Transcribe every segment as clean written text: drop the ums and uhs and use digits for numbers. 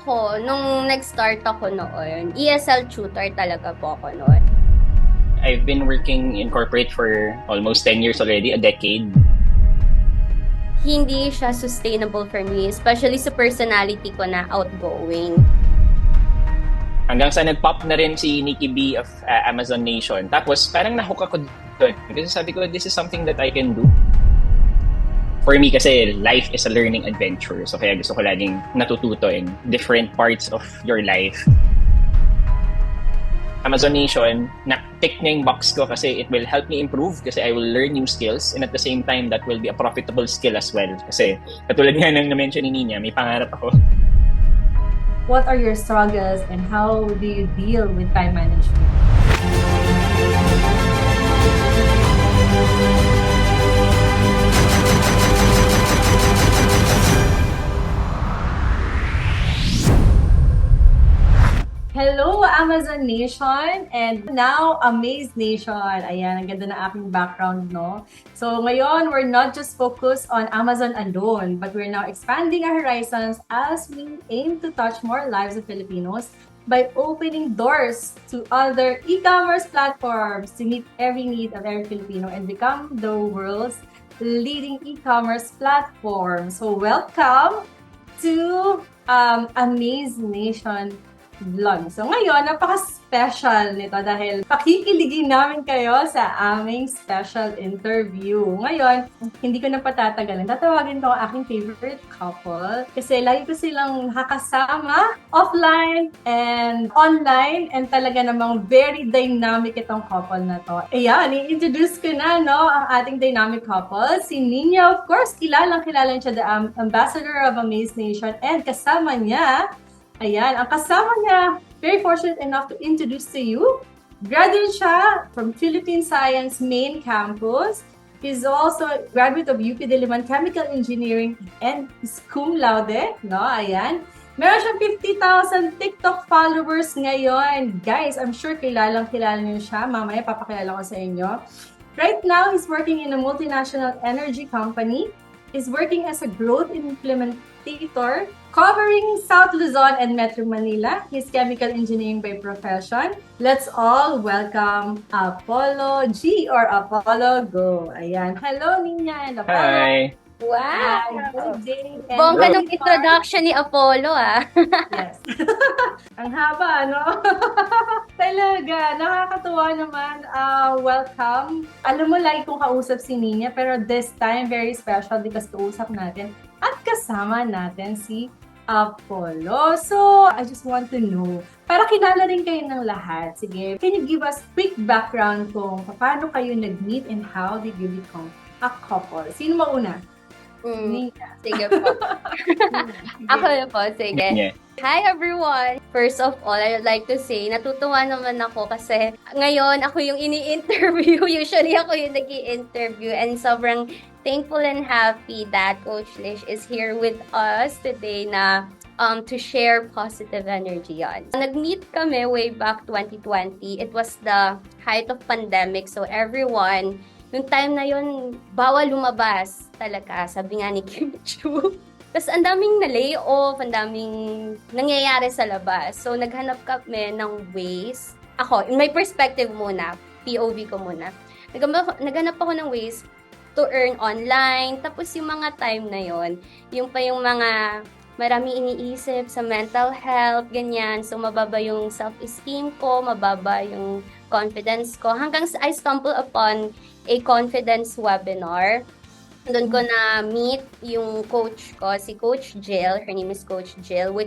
Ako, nung nag-start ako noon, ESL tutor talaga po ako noon. I've been working in corporate for almost 10 years already, a decade. Hindi siya sustainable for me, especially sa personality ko na outgoing. Hanggang sa nag-pop na rin si Nikki B of Amazenation. Tapos parang nahook ako doon. Kasi sabi ko, this is something that I can do. For me kasi, life is a learning adventure. So kaya gusto ko laging natututo in different parts of your life. Amazenation, na-tick niya yung box ko kasi it will help me improve kasi I will learn new skills and at the same time, that will be a profitable skill as well. Kasi katulad nga ng na-mention ni Niña, may pangarap ako. What are your struggles and how do you deal with time management? Hello, Amazenation! And now, Amazenation. Ayan, ang ganda ng aking background, no? So, ngayon, we're not just focused on Amazon alone, but we're now expanding our horizons as we aim to touch more lives of Filipinos by opening doors to other e-commerce platforms to meet every need of every Filipino and become the world's leading e-commerce platform. So, welcome to Amazenation vlog. So ngayon, napaka-special nito dahil pakikiligin namin kayo sa aming special interview. Ngayon, hindi ko na patatagalin. Tatawagin ko ang aking favorite couple kasi lagi ko silang nakakasama offline and online and talaga namang very dynamic itong couple na to. Ayan, i-introduce ko na ang ating dynamic couple. Si Niña, of course, kilala siya, the ambassador of Amazenation, and kasama niya, ayan, ang kasama niya, very fortunate enough to introduce to you. Graduate siya from Philippine Science Main Campus. He's also a graduate of UP Diliman Chemical Engineering and is cum laude, no? Ayan. Meron siyang 50,000 TikTok followers ngayon. Guys, I'm sure kilala niyo siya. Mamaya papakilala ko sa inyo. Right now, he's working in a multinational energy company. He's working as a growth implementator covering South Luzon and Metro Manila. He's chemical engineering by profession. Let's all welcome Apollo G or Apollo Go. Ayan. Hello, Niña and Apollo. Hi! Wow! Good day. and Bongga good nung introduction ni Apollo, ah. Yes. Ang haba, no? Talaga, nakakatuwa naman. Welcome. Alam mo, lagi kong kausap si Niña, pero this time, very special because kausap natin at kasama natin si Apollo. So, I just want to know, para kilala rin kayo ng lahat, sige, can you give us quick background kung paano kayo nag-meet and how did you become a couple? Sino mauna? Niña. Sige po. Ako na po, sige. Niña. Hi everyone! First of all, I would like to say, natutuwa naman ako kasi ngayon ako yung ini-interview. Usually ako yung nag-i-interview and sobrang thankful and happy that Coach Lish is here with us today na to share positive energy yan. Nag-meet kami way back 2020. It was the height of pandemic, so everyone, yung time na yun, bawal lumabas talaga, sabi nga ni Kim Chu. Tapos ang daming na-layoff, ang daming nangyayari sa labas. So naghanap kami ng ways. Ako, in my perspective muna, POV ko muna. Naghanap ako ng ways to earn online. Tapos yung mga time na yon, yung pa yung mga maraming iniisip sa mental health, ganyan. So mababa yung self-esteem ko, mababa yung confidence ko. Hanggang I stumble upon a confidence webinar. Doon ko na meet yung coach ko, si Coach Jill. Her name is Coach Jill, who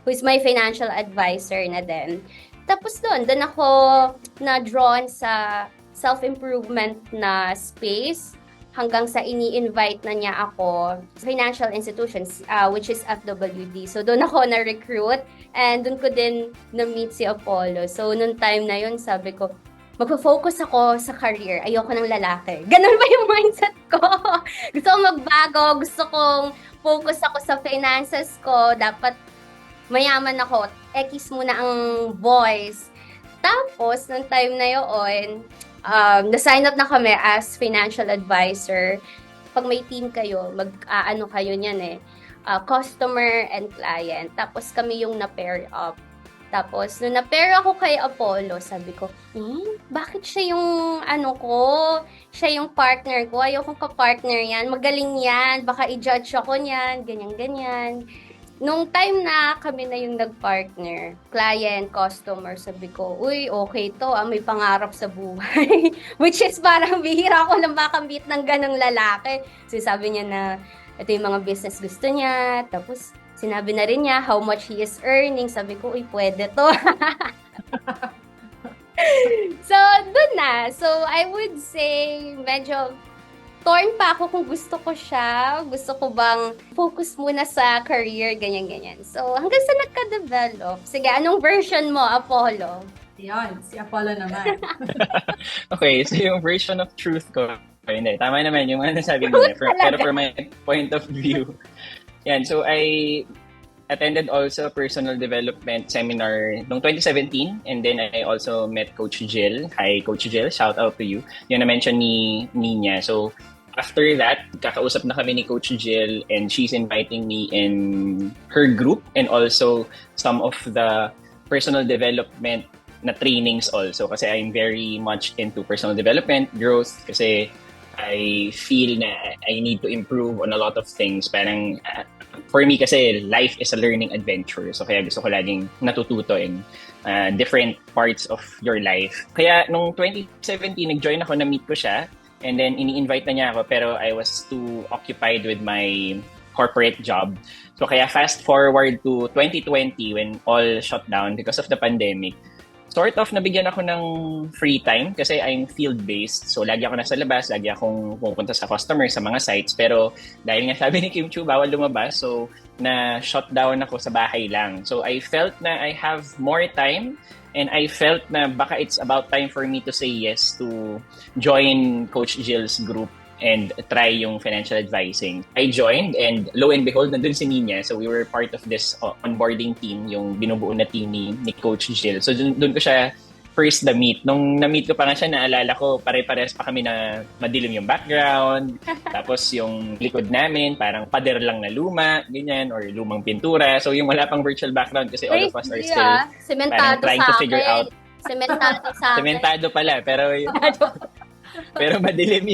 is my financial advisor na din. Tapos doon ako na-drawn sa self-improvement na space hanggang sa ini-invite na niya ako sa financial institutions, which is FWD. So doon ako na-recruit and doon ko din na-meet si Apollo. So noong time na yun, sabi ko, magpo-focus ako sa career. Ayoko ng lalaki. Ganun ba yung mindset ko? Gusto kong magbago. Gusto kong focus ako sa finances ko. Dapat mayaman ako. Ekis muna ang boys. Tapos, nung time na yun, na-sign up na kami as financial advisor. Pag may team kayo, mag-ano kayo niyan eh. customer and client. Tapos kami yung na-pair up. Tapos, nung na-pair ako kay Apollo, sabi ko, bakit siya yung siya yung partner ko, ayokong ka-partner yan, magaling yan, baka i-judge ako niyan, ganyan-ganyan. Nung time na kami na yung nag-partner, client, customer, sabi ko, uy, okay to, may pangarap sa buhay. Which is parang bihira ko lang makamit ng ganong lalaki. So sabi niya na, ito yung mga business gusto niya, tapos sinabi na rin niya how much he is earning. Sabi ko, uy, pwede to. So, dun na. So, I would say, medyo torn pa ako kung gusto ko siya. Gusto ko bang focus muna sa career, ganyan-ganyan. So, hanggang sa nagka-develop. Sige, anong version mo, Apollo? Yun, si Apollo naman. Okay, so yung version of truth ko, hindi, tama naman yung mga nasabi mo niya. Pero for my point of view, yan, so I attended also personal development seminar noong 2017, and then I also met Coach Jill. Hi, Coach Jill. Shout out to you. Yung na-mention ni Niña. So, after that, kakausap na kami ni Coach Jill, and she's inviting me in her group and also some of the personal development na trainings also, kasi I'm very much into personal development, growth, kasi I feel na I need to improve on a lot of things. Parang for me kasi life is a learning adventure. So kaya gusto ko laging natututo in different parts of your life. Kaya nung 2017, nag-join ako, na-meet ko siya. And then ini-invite na niya ako, pero I was too occupied with my corporate job. So kaya fast forward to 2020 when all shut down because of the pandemic. Sort of nabigyan ako ng free time kasi I'm field-based. So, lagi ako nasa labas, lagi akong pupunta sa customer, sa mga sites. Pero dahil nga sabi ni Kim Chu, bawal lumabas. So, na-shut down ako sa bahay lang. So, I felt na I have more time, and I felt na baka it's about time for me to say yes to join Coach Jill's group and try yung financial advising. I joined, and lo and behold, nandun si Niña. So we were part of this onboarding team, yung binubuo na team ni Coach Jill. So dun ko siya first na-meet. Nung na-meet ko pa nga siya, naalala ko, pare-pares pa kami na madilim yung background. Tapos yung likod namin, parang pader lang na luma, ganyan, or lumang pintura. So yung wala pang virtual background kasi all of us are still parang trying to figure out. Sementado sa akin. Sementado pala, pero pero madilim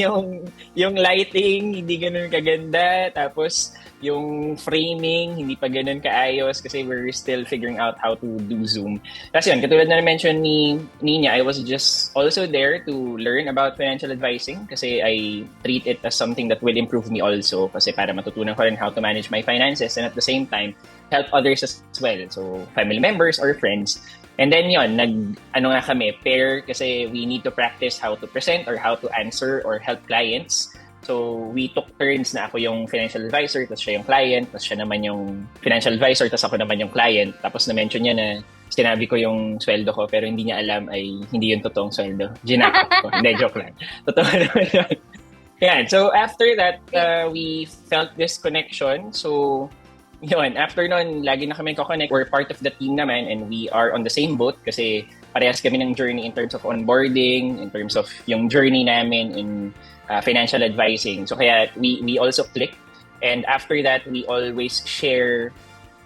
yung lighting, hindi ganoon kaganda. Tapos yung framing, hindi pa ganoon kaayos kasi we're still figuring out how to do Zoom. Tapos yun, katulad na na-mention ni Niña, I was just also there to learn about financial advising kasi I treat it as something that will improve me also, kasi para matutunan ko rin how to manage my finances and at the same time, help others as well. So, family members or friends. And then yun, kami, pair, kasi we need to practice how to present or how to answer or help clients. So, we took turns na ako yung financial advisor, tapos siya yung client, tapos siya naman yung financial advisor, tapos ako naman yung client. Tapos na-mention niya na sinabi ko yung sweldo ko, pero hindi niya alam ay hindi yung totoong sweldo. Ginakot ko. Hindi, joke lang. Totoo naman yun. Yan. So, after that, we felt this connection. So, yun, after nun, lagi na kami ko-connect. We're part of the team naman, and we are on the same boat kasi parehas kami ng journey in terms of onboarding, in terms of yung journey namin in financial advising. So kaya we also click, and after that, we always share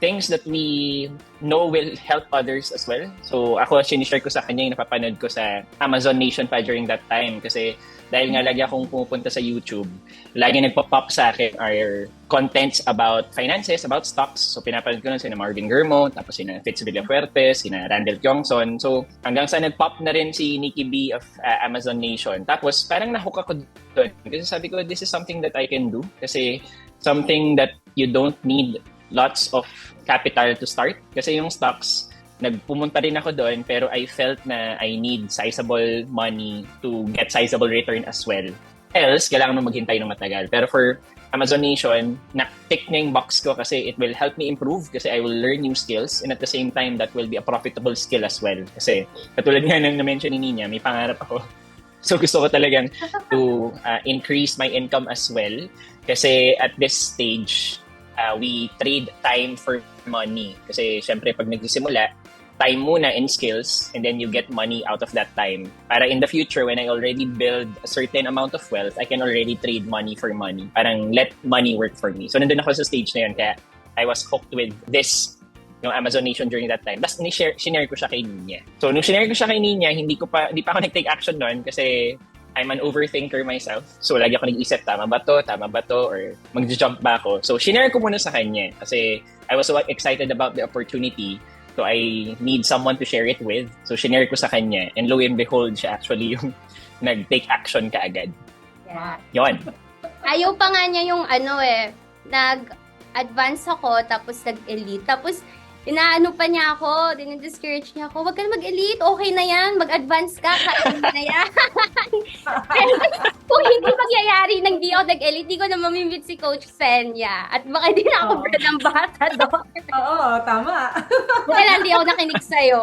things that we know will help others as well. So ako, sinishare ko sa kanya yung napapanood ko sa Amazenation pa during that time kasi dahil nga lagi akong pumupunta sa YouTube, lagi nagpop-up sa akin are contents about finances, about stocks. So pinapanood ko nun sina Marvin Germo, tapos sina Fitz Villafuertes, sina Randall Kyongson. So hanggang sa nag-pop na rin si Nicky B of Amazenation. Tapos parang nahook ako doon kasi sabi ko, this is something that I can do. Kasi something that you don't need lots of capital to start. Kasi yung stocks, nagpumunta rin ako doon, pero I felt na I need sizable money to get sizable return as well. Else, kailangan mo maghintay ng matagal. Pero for Amazenation, na-tick na yung box ko kasi it will help me improve kasi I will learn new skills, and at the same time, that will be a profitable skill as well. Kasi katulad nga nang na-mention ni Niña, may pangarap ako. So gusto ko talagang to increase my income as well. Kasi at this stage, we trade time for money. Kasi syempre pag nagsisimula, time muna in skills, and then you get money out of that time. Para in the future, when I already build a certain amount of wealth, I can already trade money for money. Parang let money work for me. So nandun ako sa stage na yun. Kaya I was hooked with this, yung Amazenation during that time. Tapos sinare ko siya kay Niña. So nung sinare ko siya kay Niña, hindi pa ako nag-take action noon kasi I'm an overthinker myself. So lagi ako nag-isip, tama ba to, or mag-jump ba ako. So sinare ko muna sa kanya kasi I was so excited about the opportunity. So I need someone to share it with. So sinare ko sa kanya. And lo and behold, siya actually yung nag-take action kaagad. Yeah. Yon. Ayaw pa nga niya yung nag-advance ako, tapos nag-elite. Tapos, inaano pa niya ako, dinidiscourage niya ako, wag ka na mag-elite, okay na yan, mag-advance ka, kaya na yan. Kung hindi magyayari nang di ako nag-elite, di ko na mamimit si Coach Senya. At baka di na ako brand ng bata doon. Oo, tama. Baka lang di ako nakinig sa'yo.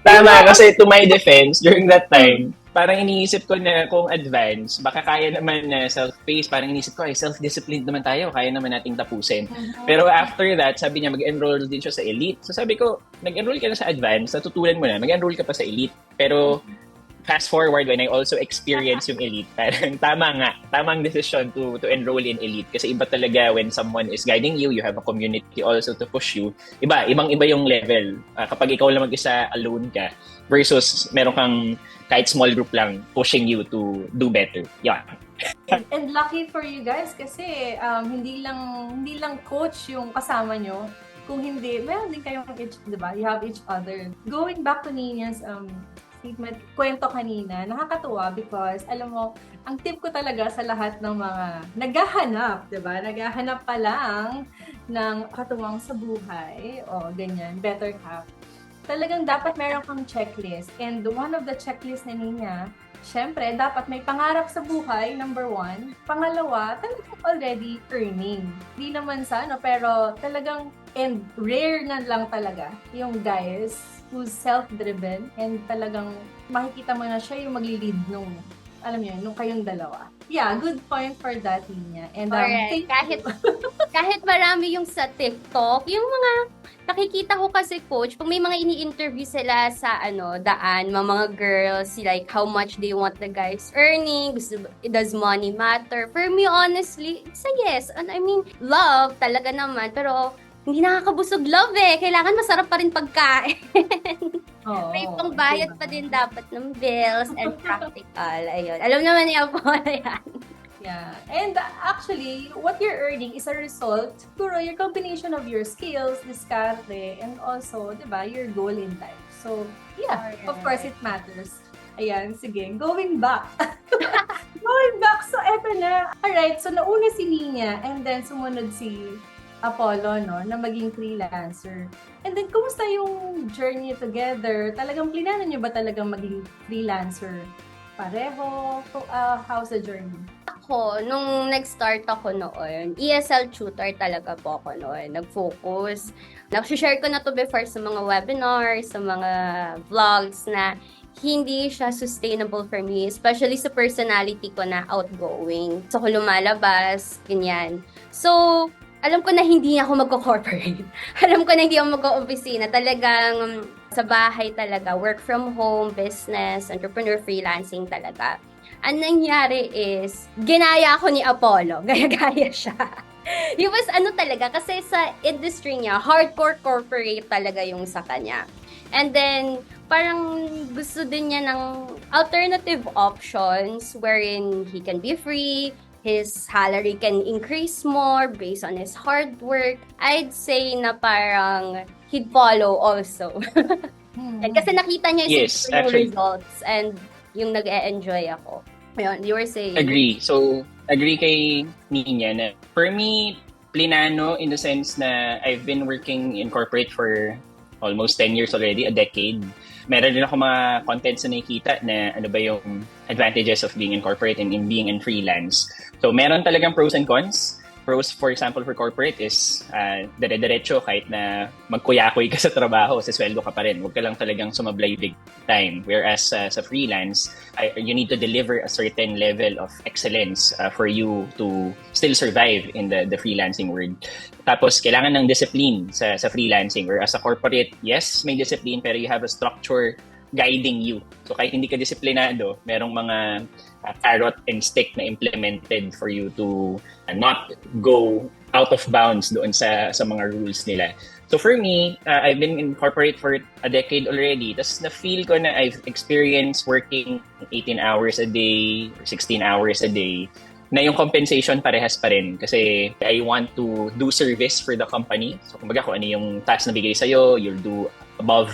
Tama, kasi to my defense, during that time, parang iniisip ko na kung advance, baka kaya naman na self-paced. Parang iniisip ko, ay self-disciplined naman tayo, kaya naman nating tapusin. Pero after that, sabi niya, mag-enroll din siya sa elite. So sabi ko, nag-enroll ka na sa advance, natutunan mo na, mag-enroll ka pa sa elite. Pero fast forward, when I also experienced yung elite, parang tamang decision to enroll in elite. Kasi iba talaga when someone is guiding you, you have a community also to push you. Ibang-iba yung level. Kapag ikaw lang mag-isa, alone ka, versus meron kang kahit small group lang pushing you to do better. Yeah. And lucky for you guys kasi hindi lang coach yung kasama nyo. Kung hindi, meron din kayong di ba? You have each other. Going back to Nina's statement, kwento kanina, nakakatuwa because, alam mo, ang tip ko talaga sa lahat ng mga naghahanap, di ba? Naghahanap pa lang ng katuwang sa buhay, o ganyan, better half. Talagang dapat meron kang checklist. And one of the checklist na Niña, syempre, dapat may pangarap sa buhay, number 1. Pangalawa, talagang already earning. Di naman pero talagang, and rare na lang talaga, yung guys who's self-driven and talagang makikita mo na siya yung mag-lead nung, alam niyo, nung kayong dalawa. Yeah, good point for that, Niña. And kahit marami yung sa TikTok, yung mga nakikita ko kasi, Coach, pag may mga ini-interview sila sa daan, mga girls, like how much they want the guys earning, does money matter? For me, honestly, it's a yes. And I mean, love talaga naman, pero hindi nakakabusog love eh. Kailangan masarap pa rin pagkain. May pangbayad pa din dapat ng bills and practical. Ayun. Alam naman niya po na yan. Yeah. And actually, what you're earning is a result, siguro, your combination of your skills, diskarte, and also, di ba, your goal in life. So, yeah, of course, it matters. Ayan, sige. Going back. So, eto na. Alright, so nauna si Niña, and then sumunod si Apollo, no, na maging freelancer. And then, kumusta yung journey together? Talagang plinanan niyo ba talagang maging freelancer? Pareho? How's the journey? Ako, nung nag-start ako noon, ESL tutor talaga po ako noon. Nag-focus. Nag-share ko na to before sa mga webinars, sa mga vlogs na hindi siya sustainable for me, especially sa personality ko na outgoing. So, ako lumalabas, ganyan. So, alam ko na hindi ako magko-corporate. Alam ko na hindi ako mag-opisina. Talagang sa bahay talaga, work from home, business, entrepreneur, freelancing talaga. Ang nangyari is, ginaya ako ni Apollo. Gaya-gaya siya. He was talaga, kasi sa industry niya, hardcore corporate talaga yung sa kanya. And then, parang gusto din niya ng alternative options wherein he can be free, his salary can increase more based on his hard work. I'd say na parang he'd follow also. Kasi nakita niya yung results and yung nag-e-enjoy ako. Ayun, you were saying? Agree. So, agree kay Niña na for me, plinano in the sense na I've been working in corporate for almost 10 years already, a decade. Meron din ako mga contents na nakikita na ano ba yung advantages of being in corporate and in being in freelance. So, meron talagang pros and cons. Pros, for example, for corporate is dire-diretso kahit na magkuyakoy ka sa trabaho, sa sweldo ka pa rin. Huwag ka lang talagang sumablay big time. Whereas sa freelance, you need to deliver a certain level of excellence for you to still survive in the freelancing world. Tapos, kailangan ng discipline sa freelancing. Whereas sa corporate, yes, may discipline, pero you have a structure guiding you. So kahit hindi ka disiplinado, merong mga carrot and stick na implemented for you to not go out of bounds doon sa mga rules nila. So for me, I've been in corporate for a decade already. Tapos na-feel ko na I've experienced working 18 hours a day or 16 hours a day na yung compensation parehas pa rin. Kasi I want to do service for the company. So kumbaga kung ano yung task na bigay sa'yo, you'll do above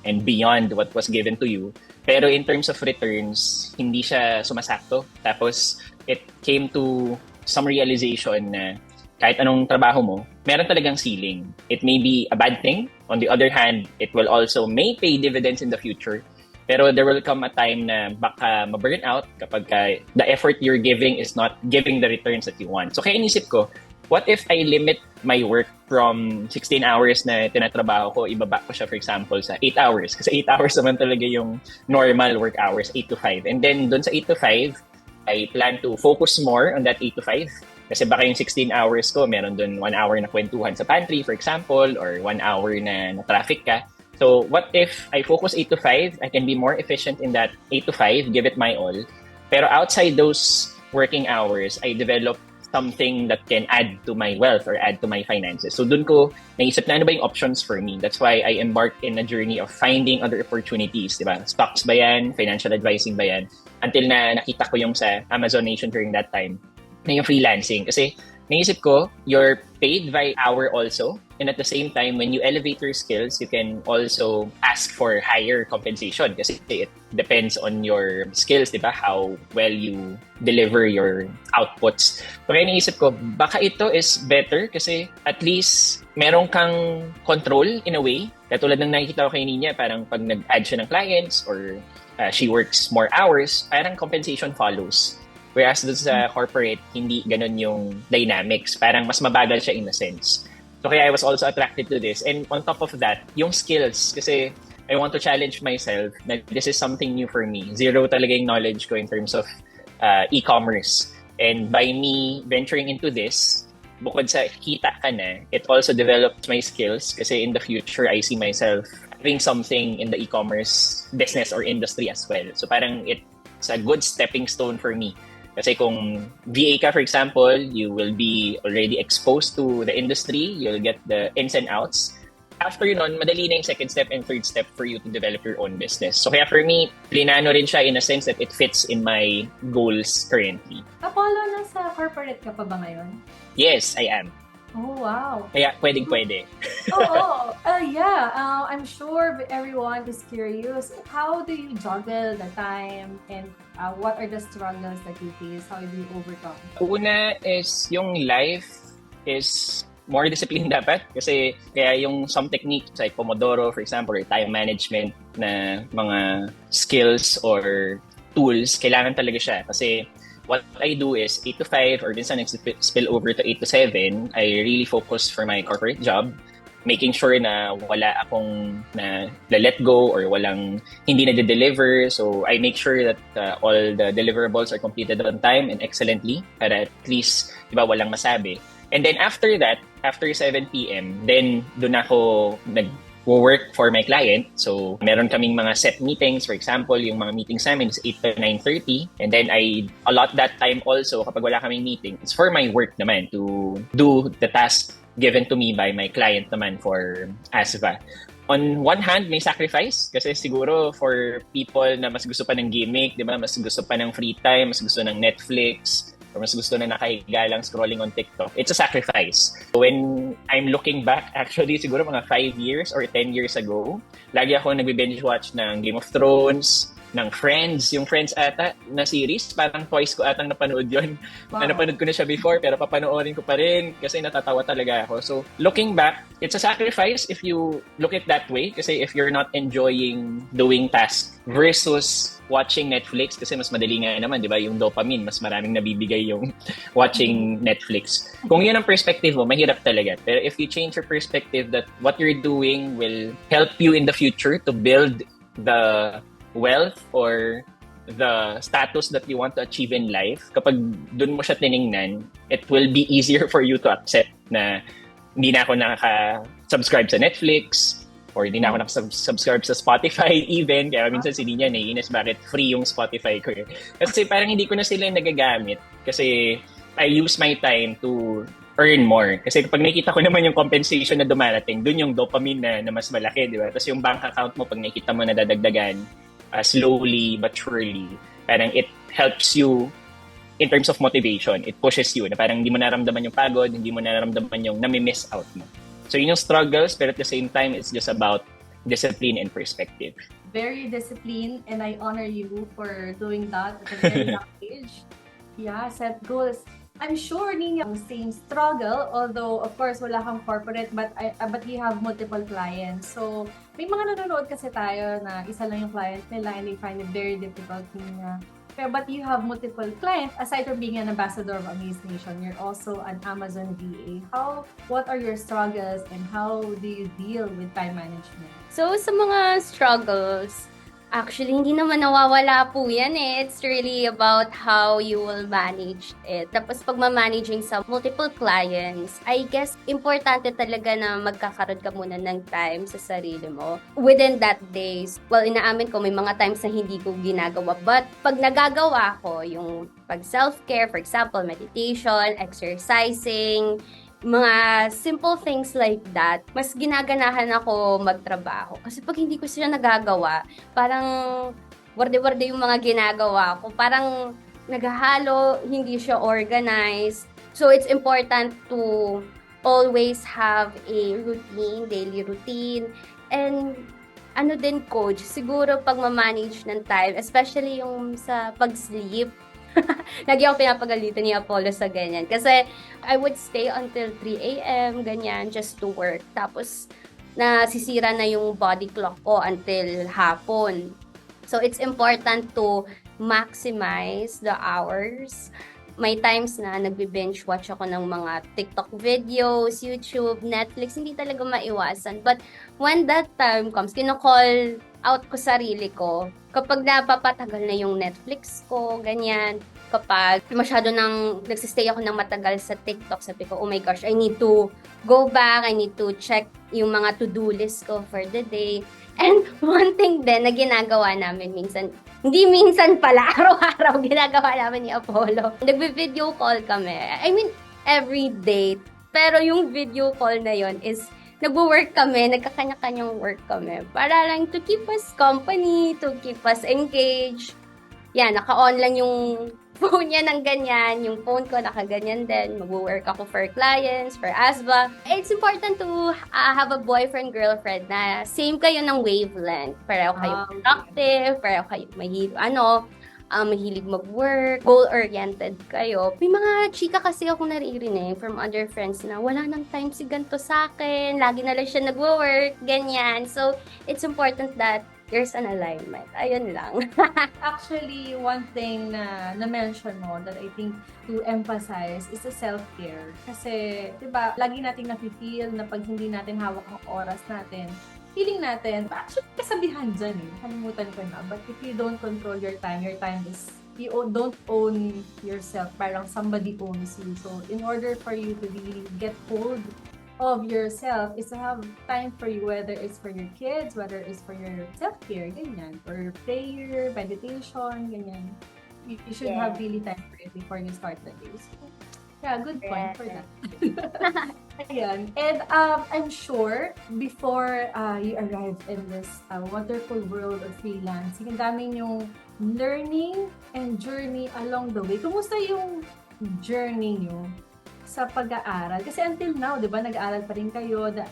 and beyond what was given to you. Pero in terms of returns, hindi siya sumasakto. Tapos it came to some realization na kahit anong trabaho mo, meron talagang ceiling. It may be a bad thing. On the other hand, it will also may pay dividends in the future. Pero there will come a time na baka ma-burn out kapag the effort you're giving is not giving the returns that you want. So kaya inisip ko, what if I limit my work from 16 hours na tinatrabaho ko, ibaba ko siya for example sa 8 hours. Kasi 8 hours naman talaga yung normal work hours, 8 to 5. And then doon sa 8 to 5, I plan to focus more on that 8 to 5. Kasi baka yung 16 hours ko, meron dun 1 hour na kwentuhan sa pantry, for example, or 1 hour na traffic ka. So, what if I focus 8 to 5? I can be more efficient in that 8 to 5, give it my all. Pero outside those working hours, I develop something that can add to my wealth or add to my finances. So, dun ko naisip na ano ba yung options for me. That's why I embarked in a journey of finding other opportunities. Diba? Stocks ba yan? Financial advising ba yan? Until na nakita ko yung sa Amazenation during that time na yung freelancing. Kasi naisip ko, you're paid by hour also. And at the same time, when you elevate your skills, you can also ask for higher compensation kasi it depends on your skills, di ba? How well you deliver your outputs. So kaya naisip ko, baka ito is better kasi at least meron kang control in a way. Katulad ng nakikita ko kay Niña, parang pag nag-add siya ng clients or she works more hours, parang compensation follows. Whereas doon sa corporate, hindi ganun yung dynamics. Parang mas mabagal siya in a sense. So kaya I was also attracted to this. And on top of that, yung skills. Kasi I want to challenge myself na this is something new for me. Zero talaga yung knowledge ko in terms of e-commerce. And by me venturing into this, bukod sa kita ka na, it also develops my skills. Kasi in the future, I see myself having something in the e-commerce business or industry as well. So parang it's a good stepping stone for me. Kasi kung VA ka, for example, you will be already exposed to the industry. You'll get the ins and outs. After nun, madali na yung second step and third step for you to develop your own business. So kaya for me, plinano rin siya in a sense that it fits in my goals currently. Apollo, nasa corporate ka pa ba ngayon? Yes, I am. Oh, wow. Kaya pwedeng-pwede. I'm sure everyone is curious. How do you juggle the time and what are the struggles that you face? How do you overcome? Una is yung life is more discipline dapat. Kasi kaya yung some techniques like Pomodoro, for example, or time management na mga skills or tools, kailangan talaga siya. Kasi what I do is 8 to 5 or minsan spill over to 8 to 7, I really focus for my corporate job, making sure na wala akong na let go or walang hindi na deliver. So I make sure that all the deliverables are completed on time and excellently para at least diba, walang masabi. And then after that, after 7 p.m., then doon ako work for my client. So, meron kaming mga set meetings. For example, yung mga meetings namin is 8 to 9:30. And then, I allot that time also kapag wala kaming meeting. It's for my work naman to do the task given to me by my client naman for ASVA. On one hand, may sacrifice. Kasi siguro for people na mas gusto pa ng gimmick, di ba? Mas gusto pa ng free time, mas gusto ng Netflix, or mas gusto na nakahiga lang scrolling on TikTok, it's a sacrifice. When I'm looking back, actually, siguro mga 5 years or 10 years ago, lagi ako nagbe-binge watch ng Game of Thrones, ng Friends. Yung Friends ata na series, parang twice ko atang napanood yun. Wow. Napanood ko na siya before, pero papanoorin ko pa rin kasi natatawa talaga ako. So, looking back, it's a sacrifice if you look at that way. Kasi if you're not enjoying doing tasks versus watching Netflix, kasi mas madali nga naman, di ba? Yung dopamine, mas maraming nabibigay yung watching Netflix. Kung yun ang perspective mo, mahirap talaga. Pero if you change your perspective that what you're doing will help you in the future to build the wealth or the status that you want to achieve in life, kapag dun mo siya tiningnan, it will be easier for you to accept na hindi na ako nakaka-subscribe sa Netflix or hindi na ako nakasubscribe sa Spotify even. Kaya minsan si Niña naiinis bakit free yung Spotify ko. Kasi parang hindi ko na sila nagagamit kasi I use my time to earn more. Kasi kapag nakikita ko naman yung compensation na dumarating, dun yung dopamine na mas malaki, di ba? Tapos yung bank account mo, pag nakikita mo na dadagdagan, slowly but surely, parang it helps you in terms of motivation. It pushes you na parang hindi mo naramdaman yung pagod, hindi mo naramdaman yung nami-miss out mo. So yun yung struggles, pero at the same time, it's just about discipline and perspective. Very disciplined, and I honor you for doing that at a very young age. Yeah, set goals. I'm sure Niña, same struggle, although of course wala kang corporate, but you have multiple clients. So may mga nanonood kasi tayo na isa lang yung client nila and they find it very difficult, Niña. But you have multiple clients. Aside from being an ambassador of Amazenation, you're also an Amazon VA. What are your struggles and how do you deal with time management? So, sa mga struggles, actually, hindi naman nawawala po yan eh. It's really about how you will manage it. Tapos, pag ma-managing sa multiple clients, I guess, importante talaga na magkakaroon ka muna ng time sa sarili mo. Within that days, well, inaamin ko, may mga times na hindi ko ginagawa. But, pag nagagawa ko, yung pag self-care, for example, meditation, exercising, mga simple things like that, mas ginaganahan ako magtrabaho. Kasi pag hindi ko siya nagagawa, parang warde-warde yung mga ginagawa ko. Parang naghahalo, hindi siya organized. So it's important to always have a routine, daily routine. And ano din, coach, siguro pag ma-manage ng time, especially yung sa pag-sleep, lagi ako pinapagalitan ni Apollo sa ganyan. Kasi I would stay until 3 a.m. ganyan, just to work. Tapos, nasisira na yung body clock ko until hapon. So, it's important to maximize the hours. May times na nagbe-binge watch ako ng mga TikTok videos, YouTube, Netflix. Hindi talaga maiwasan. But when that time comes, kino-call out ko sarili ko. Kapag napapatagal na yung Netflix ko, ganyan. Kapag masyado nagsistay ako ng matagal sa TikTok, sabi ko, oh my gosh, I need to go back, I need to check yung mga to-do list ko for the day. And one thing din na ginagawa namin minsan, hindi minsan pala, araw-araw ginagawa namin ni Apollo. Nagbe-video call kami. I mean, every day. Pero yung video call na yon is nagwo-work kami, nagkakanya-kanyang work kami. Para lang to keep us company, to keep us engaged. Yan, naka-on lang yung phone niya ng ganyan, yung phone ko nakaganyan din. Mag-work ako for clients, for ASVA. It's important to have a boyfriend, girlfriend na same kayo ng wavelength. Pareho kayo productive, pareho kayo mahilig mag-work, goal-oriented kayo. May mga chika kasi ako naririnig from other friends na wala nang time si ganito sa akin, lagi na lang siya nag-work, ganyan. So, it's important that there's an alignment. Ayun lang. Actually, one thing na na-mention mo that I think to emphasize is the self-care. Kasi, di ba, lagi nating nafe-feel na pag hindi natin hawak ang oras natin, feeling natin, actually, kasabihan dyan eh. Kalimutan ko na. But if you don't control your time is, you don't own yourself. Parang somebody owns you. So, in order for you to really get hold of yourself is to have time for you, whether it's for your kids, whether it's for your self-care, ganyan, or prayer, meditation, ganyan. You should have really time for it before you start the day. So, yeah, good point for that. Ayan. And I'm sure before you arrived in this wonderful world of freelancing, ang dami yung learning and journey along the way. Kumusta yung journey nyo sa pag-aaral? Kasi until now, di ba, nag-aaral pa rin kayo. The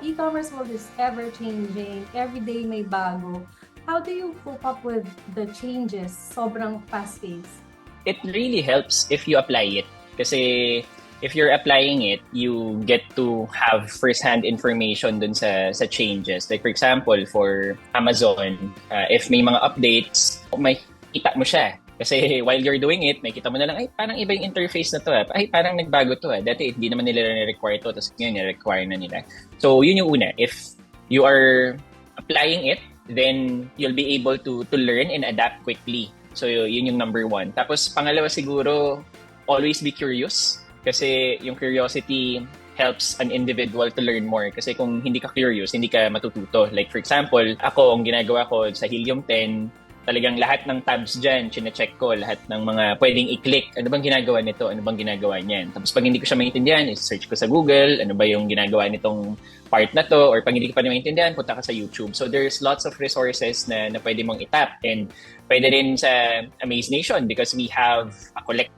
e-commerce world is ever-changing. Every day may bago. How do you cope up with the changes? Sobrang fast-paced. It really helps if you apply it. Kasi if you're applying it, you get to have first-hand information dun sa changes. Like for example, for Amazon, if may mga updates, may kita mo siya. Kasi while you're doing it, may kita mo na lang, ay parang iba yung interface na to. Ay parang nagbago to. Dati hindi naman nila na-require to, tapos ngayon na-require na nila. So yun yung una. If you are applying it, then you'll be able to learn and adapt quickly. So yun yung number one. Tapos pangalawa siguro, always be curious. Kasi yung curiosity helps an individual to learn more. Kasi kung hindi ka curious, hindi ka matututo. Like for example, ako, ang ginagawa ko sa Helium 10, Talagang lahat ng tabs dyan, chinecheck ko, lahat ng mga pwedeng i-click, ano bang ginagawa nito, ano bang ginagawa niyan. Tapos pag hindi ko siya maintindihan, i-search ko sa Google, ano ba yung ginagawa nitong part na to, or pag hindi ko pa maintindihan, punta ka sa YouTube. So there's lots of resources na pwede mong itap, and pwede rin sa Amazenation because we have a collection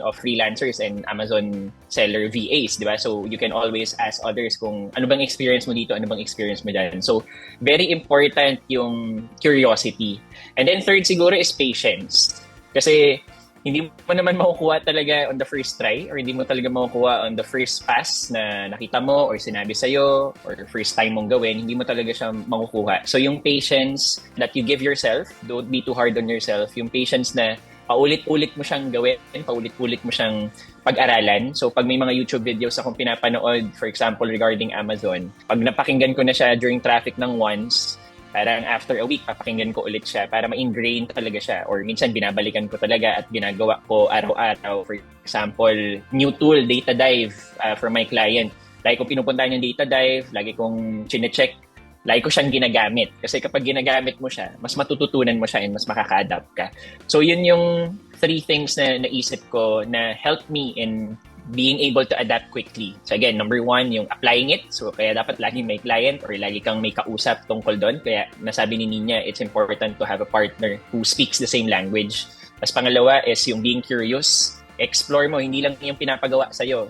of freelancers and Amazon seller VAs, di ba? So you can always ask others kung ano bang experience mo dito, ano bang experience mo dyan. So very important yung curiosity. And then third siguro is patience. Kasi hindi mo naman makukuha talaga on the first try, or hindi mo talaga makukuha on the first pass na nakita mo or sinabi sa'yo or first time mong gawin, hindi mo talaga siya makukuha. So yung patience that you give yourself, don't be too hard on yourself. Yung patience na paulit-ulit mo siyang gawin, paulit-ulit mo siyang pag-aralan. So pag may mga YouTube videos akong pinapanood, for example, regarding Amazon, pag napakinggan ko na siya during traffic ng once, parang after a week, papakinggan ko ulit siya para ma-ingrain talaga siya. Or minsan, binabalikan ko talaga at ginagawa ko araw-araw. For example, new tool, data dive for my client. Lagi kong pinupuntahan yung data dive, lagi kong chinecheck, lagi ko siyang ginagamit. Kasi kapag ginagamit mo siya, mas matututunan mo siya and mas makaka-adapt ka. So yun yung 3 things na naisip ko na help me in being able to adapt quickly. So again, number 1, yung applying it. So kaya dapat lagi may client or lagi kang may kausap tungkol doon. Kaya nasabi ni Niña, it's important to have a partner who speaks the same language. Tapos pangalawa is yung being curious. Explore mo, hindi lang yung pinapagawa sa'yo.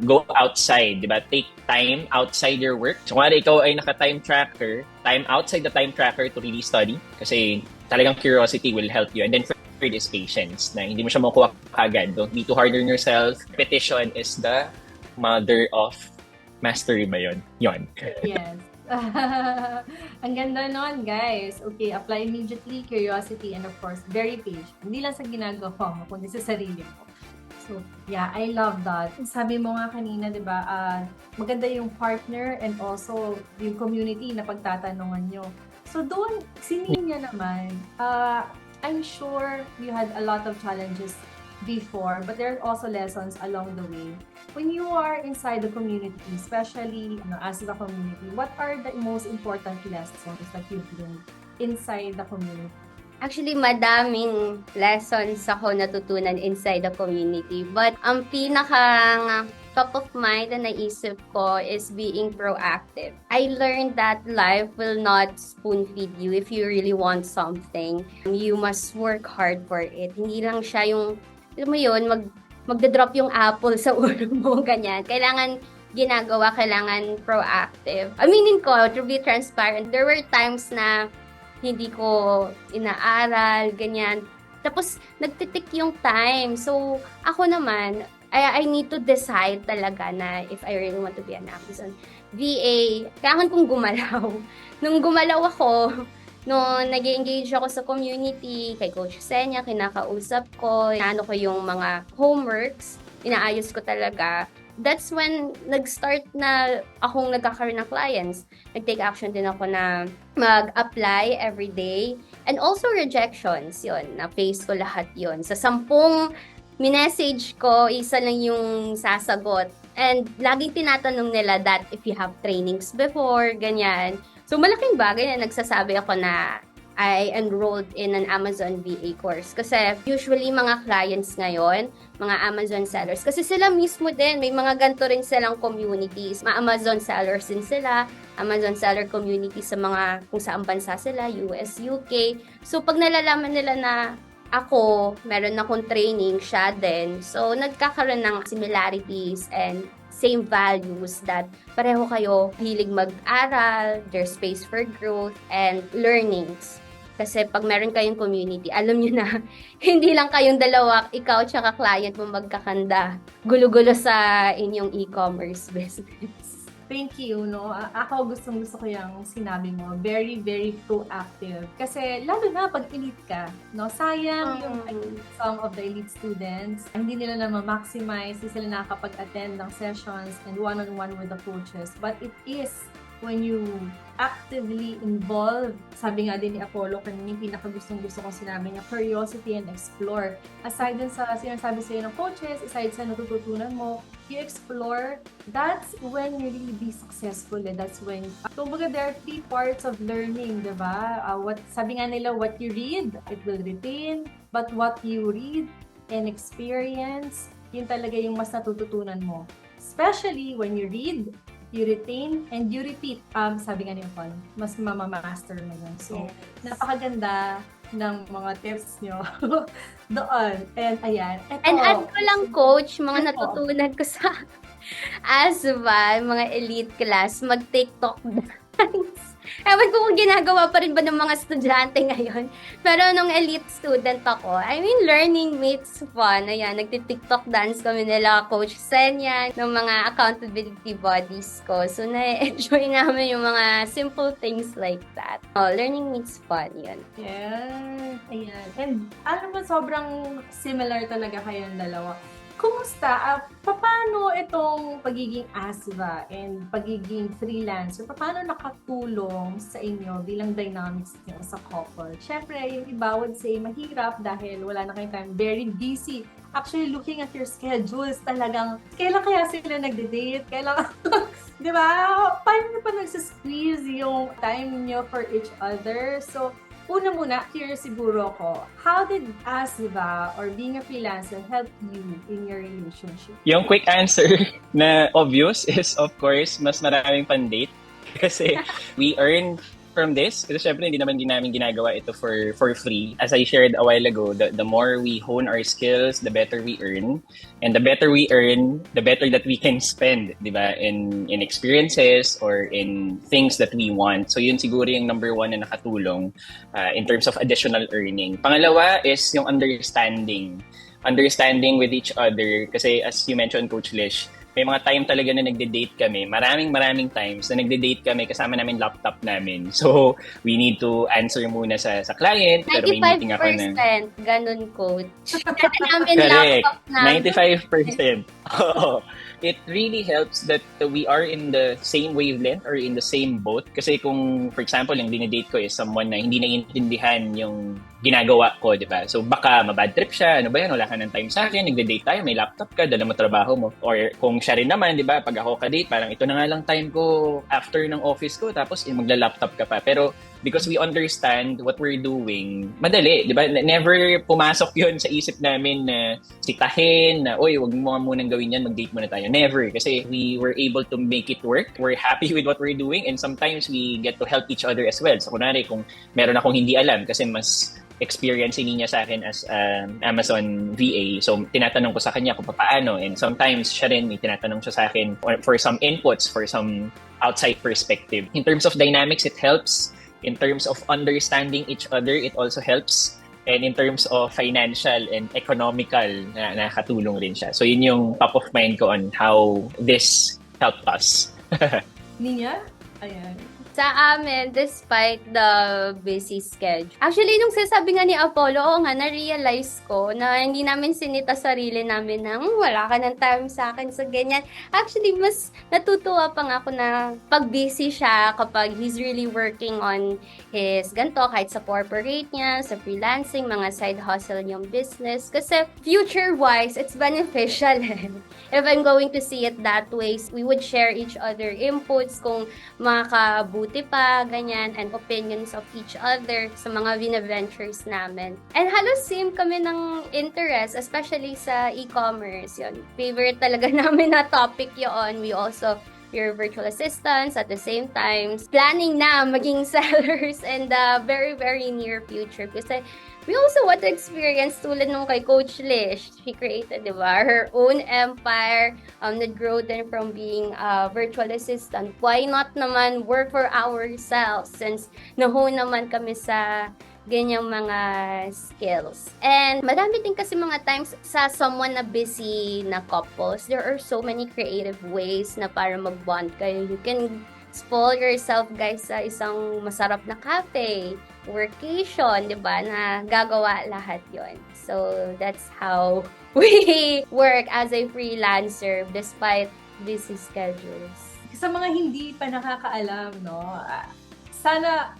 Go outside, di ba? Take time outside your work. So kung ikaw ay naka-time tracker, time outside the time tracker to really study. Kasi talagang curiosity will help you. And then third is patience, na hindi mo siya makuha kagad. Don't be too hard on yourself. Repetition is the mother of mastery ba yun? Yun. Yes. Ang ganda nun, guys. Okay, apply immediately, curiosity, and of course, very patient. Hindi lang sa ginagawa mo, kundi sa sarili mo. So, yeah, I love that. Sabi mo nga kanina, di ba, maganda yung partner and also yung community na pagtatanungan nyo. So, doon, si Niña naman, I'm sure you had a lot of challenges before, but there are also lessons along the way. When you are inside the community, especially as the community, what are the most important lessons that you've learned inside the community? Actually, madaming lessons ako natutunan inside the community. But ang pinaka top of mind na naisip ko is being proactive. I learned that life will not spoon-feed you if you really want something. You must work hard for it. Hindi lang siya yung, alam mo yun, magda-drop yung apple sa ulo mo, ganyan. Kailangan ginagawa, kailangan proactive. Aminin ko, to be transparent, there were times na hindi ko inaaral, ganyan. Tapos, nagtitik yung time. So, ako naman, I need to decide talaga na if I really want to be an Amazon VA, kailangan kong gumalaw. Nung gumalaw ako, nung nag-engage ako sa community, kay Coach Senya, kinakausap ko, inaano ko yung mga homeworks, inaayos ko talaga. That's when nag-start na akong nagkakaroon ng clients. Nag-take action din ako na mag-apply every day. And also rejections, yun. Na-face ko lahat yun. Sa 10 minessage ko, isa lang yung sasagot. And laging tinatanong nila that if you have trainings before, ganyan. So malaking bagay na nagsasabi ako na I enrolled in an Amazon VA course. Kasi usually mga clients ngayon, mga Amazon sellers, kasi sila mismo din, may mga ganito rin silang communities. Mga Amazon sellers din sila, Amazon seller community sa mga kung saan bansa sila, US, UK. So pag nalalaman nila na ako, meron akong training, siya din. So nagkakaroon ng similarities and same values that pareho kayo hilig mag-aral, there's space for growth and learnings. Kasi pag meron kayong community, alam nyo na, hindi lang kayong dalawa, ikaw tsaka client mo magkakanda. Gulo-gulo sa inyong e-commerce business. Thank you, no? Ako gusto ko yung sinabi mo. Very, very proactive. Kasi lalo na pag elite ka, no? Sayang yung some of the elite students, hindi nila na ma-maximize, hindi sila nakakapag-attend ng sessions and one-on-one with the coaches. But it is when you actively involve, sabi nga din ni Apollo kanina, yung pinakagustong-gusto kong sinabi niya, curiosity and explore. Aside dun sa sinasabi sa'yo ng coaches, aside sa natututunan mo, you explore, that's when you really be successful. That's when, kumbaga, there are 3 parts of learning, di ba? Sabi nga nila, what you read, it will retain, but what you read and experience, yun talaga yung mas natututunan mo. Especially when you read, you retain, and you repeat. Sabi nga ni Paul, mas mamamaster mo yun. So, napakaganda ng mga tips nyo doon. And ayan. And add ko lang, coach, mga natutunan ko sa ASVA, mga elite class, mag-TikTok dance. Ewan ko kung ginagawa pa rin ba ng mga estudyante ngayon. Pero nung elite student ako, learning makes fun. Ayan, nagti-TikTok dance kami nila, Coach Senya, ng mga accountability bodies ko. So, na-enjoy namin yung mga simple things like that. Learning makes fun, yun. Yeah, ayan. And alam mo, sobrang similar talaga kayong dalawa. Kumusta? Paano itong pagiging ASVA and pagiging freelancer, paano nakatulong sa inyo bilang dynamics niyo sa couple? Siyempre, yung iba would say mahirap dahil wala na kayong time, very busy. Actually, looking at your schedules, talagang kailan kaya sila nagde-date? Kailan, di ba? Paano nyo pa nagsisqueeze yung time niyo for each other? So, una muna, curious siguro ko, how did ASVA or being a freelancer help you in your relationship? Yung quick answer na obvious is, of course, mas maraming pan-date. Kasi we earn from this. Kasi syempre, hindi naman namin ginagawa ito for free. As I shared a while ago, the more we hone our skills, the better we earn. And the better we earn, the better that we can spend, di ba? In experiences or in things that we want. So yun siguro yung number 1 na nakatulong in terms of additional earning. Pangalawa is yung understanding. Understanding with each other. Kasi as you mentioned, Coach Lish, may mga time talaga na nagde-date kami. Maraming times na nagde-date kami kasama namin laptop namin. So, we need to answer muna sa client. Pero may meeting ako na. 95% ganun, coach. Namin Correct. laptop na. 95%. Oo. It really helps that we are in the same wavelength or in the same boat. Kasi kung, for example, yung dinidate ko is someone na hindi naiintindihan yung ginagawa ko, di ba? So, baka mabad trip siya. Ano ba yan? Wala ka ng time sa akin. Nagde-date tayo. May laptop ka. Dala mo trabaho mo. Or kung siya rin naman, di ba? Pag ako ka-date, parang ito na nga lang time ko after ng office ko. Tapos, magla-laptop ka pa. Pero, because we understand what we're doing, madali, di ba? Never pumasok yun sa isip namin na sitahin, na, oy, wag mo nga munang gawin yan, mag-date muna tayo. Never. Kasi we were able to make it work. We're happy with what we're doing and sometimes we get to help each other as well. So, kunwari, kung meron akong hindi alam, kasi mas experience si Niña sa akin as Amazon VA. So, tinatanong ko sa kanya kung paano. And sometimes, siya rin may tinatanong siya sa akin for some inputs, for some outside perspective. In terms of dynamics, it helps. In terms of understanding each other, it also helps. And in terms of financial and economical, nakakatulong rin siya. So, yun yung top of mind ko on how this helped us. Niña? Ayan. Sa amin, despite the busy schedule. Actually, nung sasabi nga ni Apollo, oo nga, na-realize ko na hindi namin sinita sarili namin na wala ka ng time sa akin sa ganyan. Actually, mas natutuwa pa nga ako na pag busy siya kapag he's really working on his ganito, kahit sa corporate niya, sa freelancing, mga side hustle niyang business. Kasi future-wise, it's beneficial. If I'm going to see it that way, we would share each other inputs kung makakabuti pa, ganyan, and opinions of each other sa mga ventures namin. And halos same kami ng interest, especially sa e-commerce. Yun. Favorite talaga namin na topic yun. We also your virtual assistants at the same time. Planning na maging sellers in the very, very near future. Kasi we also want to experience tulad nung kay Coach Lish. She created, di ba, her own empire, nag-grow din from being a virtual assistant. Why not naman work for ourselves since nahon naman kami sa ganyang mga skills. And madami din kasi mga times sa someone na busy na couples, there are so many creative ways na para mag-bond kayo. You can spoil yourself, guys, sa isang masarap na cafe, workation, di ba, na gagawa lahat yon. So, that's how we work as a freelancer despite busy schedules. sa mga hindi pa nakakaalam, no, sana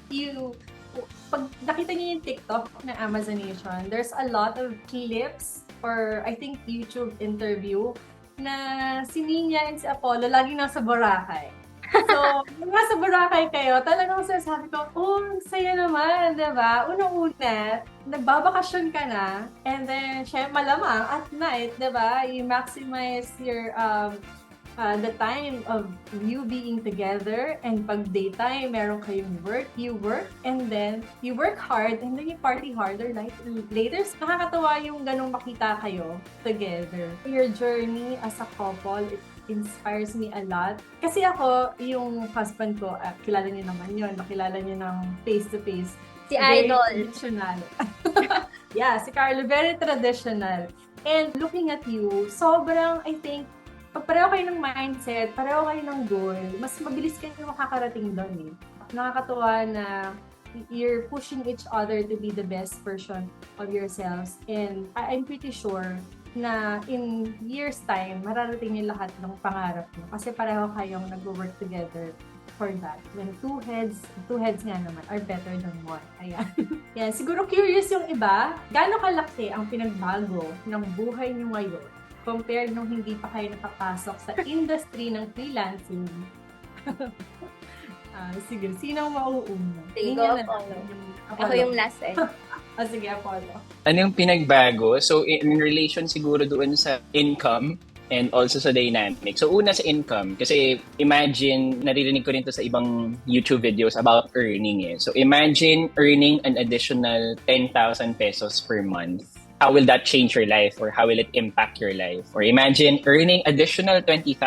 pag nakita niyo yung TikTok ng Amazenation, there's a lot of clips or I think YouTube interview na si Niña and si Apollo lagi nasa Boracay. So, nung nasa Boracay kayo, talagang sabi ko, ang saya naman, diba? Unang-una, nagbabakasyon ka na, and then, syempre, malamang, at night, diba? You maximize your, the time of you being together, and pag daytime, meron kayong work, you work, and then, you work hard, and then you party harder later. Nakakatawa yung ganong makita kayo together. Your journey as a couple, it inspires me a lot. Kasi ako, yung husband ko, kilala niyo naman yun, makilala niyo ng face-to-face. Si Very Idol. traditional. Yeah, si Carlo, very traditional. And looking at you, sobrang, I think, pag pareho kayo ng mindset, pareho kayo ng goal, mas mabilis kayo makakarating doon eh. Nakakatuwa na you're pushing each other to be the best version of yourselves. And I'm pretty sure na in years time, mararating niyo lahat ng pangarap niyo. Kasi pareho kayong nag-work together for that. When two heads nga naman are better than one. Ayan. Yan. Siguro curious yung iba, gaano kalaki ang pinagbago ng buhay niyo ngayon compared nung hindi pa kayo nakapasok sa industry ng freelancing? Sige, sino ang mauuna? Sige, Niña na Apollo. lang. Ako yung last eh. Sige, Apollo. Anong pinagbago? So, in relation siguro doon sa income and also sa dynamic. So, una sa income. Kasi imagine, naririnig ko rin to sa ibang YouTube videos about earning eh. So, imagine earning an additional 10,000 pesos per month. How will that change your life or how will it impact your life? Or imagine earning additional 20,000,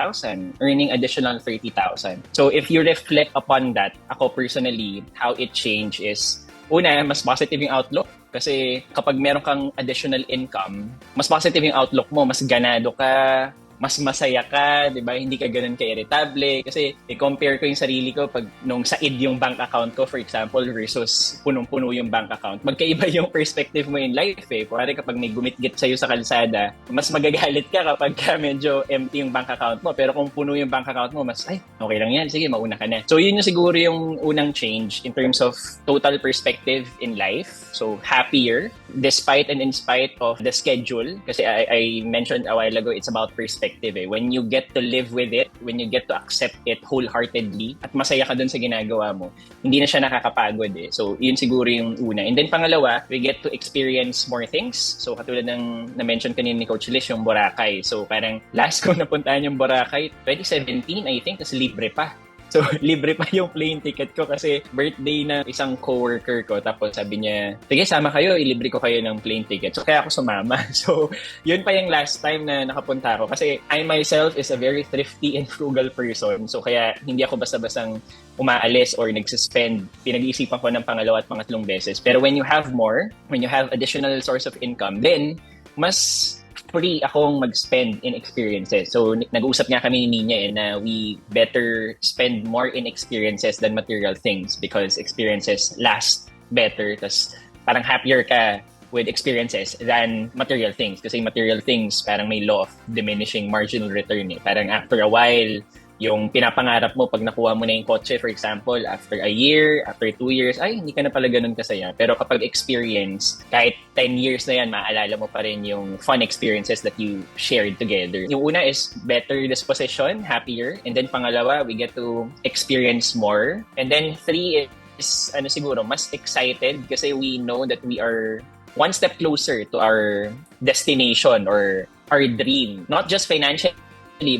earning additional 30,000. So if you reflect upon that, ako personally, how it changed is, una, mas positive yung outlook. Kasi kapag meron kang additional income, mas positive yung outlook mo, mas ganado ka, mas masaya ka, di ba? Hindi ka ganun ka-irritable. Kasi i-compare ko yung sarili ko pag nung said yung bank account ko, for example, versus punong-puno yung bank account. Magkaiba yung perspective mo in life eh. Pwede kapag may gumit-git sa'yo sa kalsada, mas magagalit ka kapag medyo empty yung bank account mo. Pero kung puno yung bank account mo, mas, okay lang yan. Sige, mauna ka na. So yun yung siguro yung unang change in terms of total perspective in life. So happier, despite and in spite of the schedule. Kasi I mentioned a while ago, it's about perspective. When you get to live with it, when you get to accept it wholeheartedly, at masaya ka dun sa ginagawa mo, hindi na siya nakakapagod eh. So, yun siguro yung una. And then pangalawa, we get to experience more things. So, katulad ng na-mention kanina ni Coach Liz, yung Boracay. So, parang last ko napuntahan yung Boracay, 2017, I think, tas libre pa. So, libre pa yung plane ticket ko kasi birthday na isang coworker ko. Tapos sabi niya, sige, sama kayo, ilibre ko kayo ng plane ticket. So, kaya ako sumama. So, yun pa yung last time na nakapunta ako. Kasi I myself is a very thrifty and frugal person. So, kaya hindi ako basta-bastang umaalis or nagsuspend. Pinag-iisipan ko ng pangalawa at pangatlong beses. Pero when you have more, when you have additional source of income, then mas free akong mag-spend in experiences. So, nag-uusap nga kami ni Niña na we better spend more in experiences than material things because experiences last better. Tas parang happier ka with experiences than material things. Kasi material things, parang may law of diminishing marginal return eh. Parang after a while, yung pinapangarap mo pag nakuha mo na yung kotse, for example, after a year, after 2 years, hindi ka na pala ganun kasaya. Pero kapag experience, kahit 10 years na yan, maaalala mo pa rin yung fun experiences that you shared together. Yung una is better disposition, happier. And then pangalawa, we get to experience more. And then 3 is, siguro, mas excited kasi we know that we are one step closer to our destination or our dream. Not just financially,